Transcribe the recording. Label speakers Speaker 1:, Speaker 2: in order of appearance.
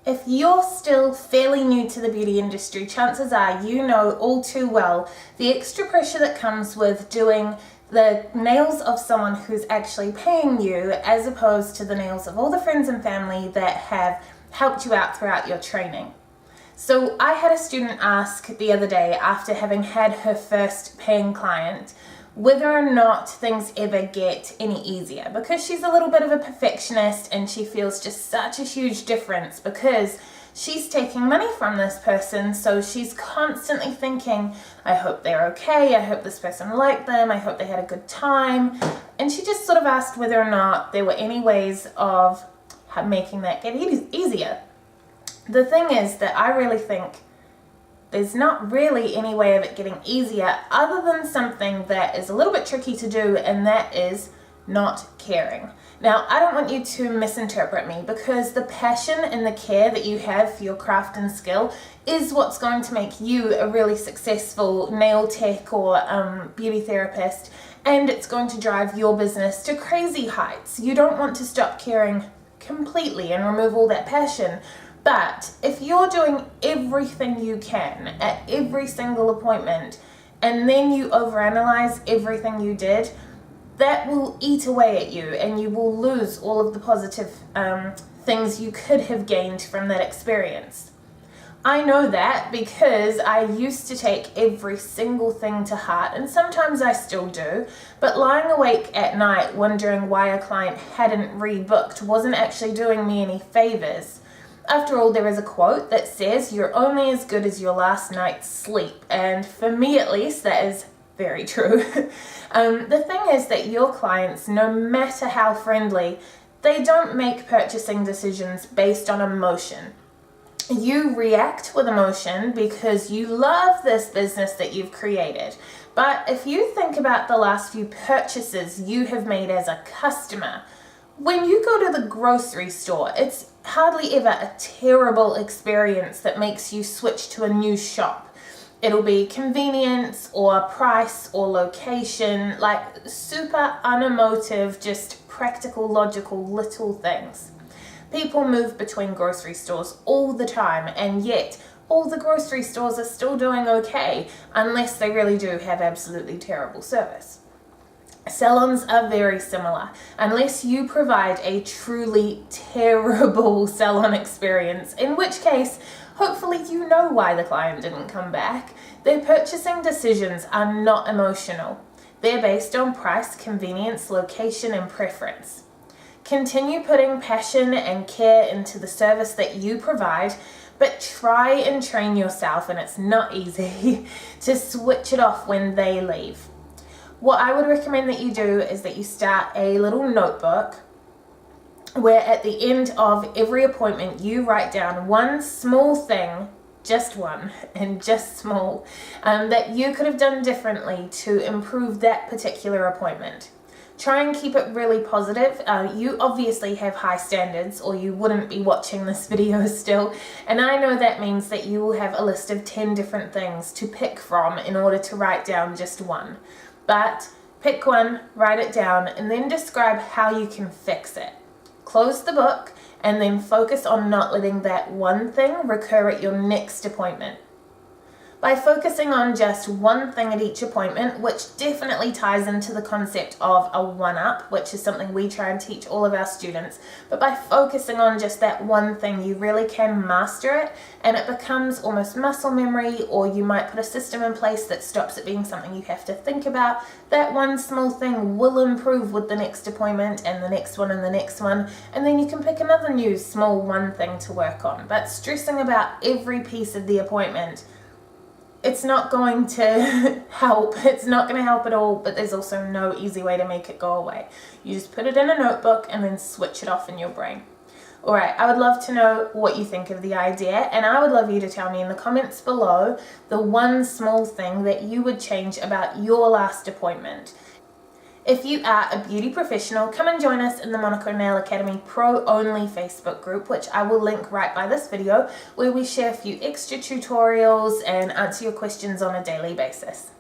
Speaker 1: If you're still fairly new to the beauty industry, chances are you know all too well the extra pressure that comes with doing the nails of someone who's actually paying you as opposed to the nails of all the friends and family that have helped you out throughout your training. So I had a student ask the other day, after having had her first paying client, whether or not things ever get any easier, because she's a little bit of a perfectionist and she feels just such a huge difference because she's taking money from this person, so she's constantly thinking, I hope they're okay, I hope this person liked them, I hope they had a good time. And she just sort of asked whether or not there were any ways of making that get easier. The thing is that I really think there's not really any way of it getting easier other than something that is a little bit tricky to do, and that is not caring. Now, I don't want you to misinterpret me, because the passion and the care that you have for your craft and skill is what's going to make you a really successful nail tech or beauty therapist, and it's going to drive your business to crazy heights. You don't want to stop caring completely and remove all that passion. But if you're doing everything you can at every single appointment and then you overanalyze everything you did, that will eat away at you and you will lose all of the positive things you could have gained from that experience. I know that because I used to take every single thing to heart, and sometimes I still do, but lying awake at night wondering why a client hadn't rebooked wasn't actually doing me any favors. After all, there is a quote that says, you're only as good as your last night's sleep. And for me at least, that is very true. The thing is that your clients, no matter how friendly, they don't make purchasing decisions based on emotion. You react with emotion because you love this business that you've created. But if you think about the last few purchases you have made as a customer, when you go to the grocery store, it's hardly ever a terrible experience that makes you switch to a new shop. It'll be convenience or price or location, like super unemotive, just practical, logical little things. People move between grocery stores all the time, and yet all the grocery stores are still doing okay, unless they really do have absolutely terrible service. Salons are very similar, unless you provide a truly terrible salon experience, in which case, hopefully you know why the client didn't come back. Their purchasing decisions are not emotional. They're based on price, convenience, location, and preference. Continue putting passion and care into the service that you provide, but try and train yourself, and it's not easy, to switch it off when they leave. What I would recommend that you do is that you start a little notebook where at the end of every appointment you write down one small thing, just one, and just small, that you could have done differently to improve that particular appointment. Try and keep it really positive. You obviously have high standards or you wouldn't be watching this video still, and I know that means that you will have a list of 10 different things to pick from in order to write down just one. But pick one, write it down, and then describe how you can fix it. Close the book and then focus on not letting that one thing recur at your next appointment. By focusing on just one thing at each appointment, which definitely ties into the concept of a one-up, which is something we try and teach all of our students, but by focusing on just that one thing, you really can master it, and it becomes almost muscle memory, or you might put a system in place that stops it being something you have to think about. That one small thing will improve with the next appointment, and the next one, and the next one, and then you can pick another new small one thing to work on. But stressing about every piece of the appointment, it's not going to help. It's not going to help at all, but there's also no easy way to make it go away. You just put it in a notebook and then switch it off in your brain. Alright, I would love to know what you think of the idea, and I would love you to tell me in the comments below the one small thing that you would change about your last appointment. If you are a beauty professional, come and join us in the Monaco Nail Academy Pro Only Facebook group, which I will link right by this video, where we share a few extra tutorials and answer your questions on a daily basis.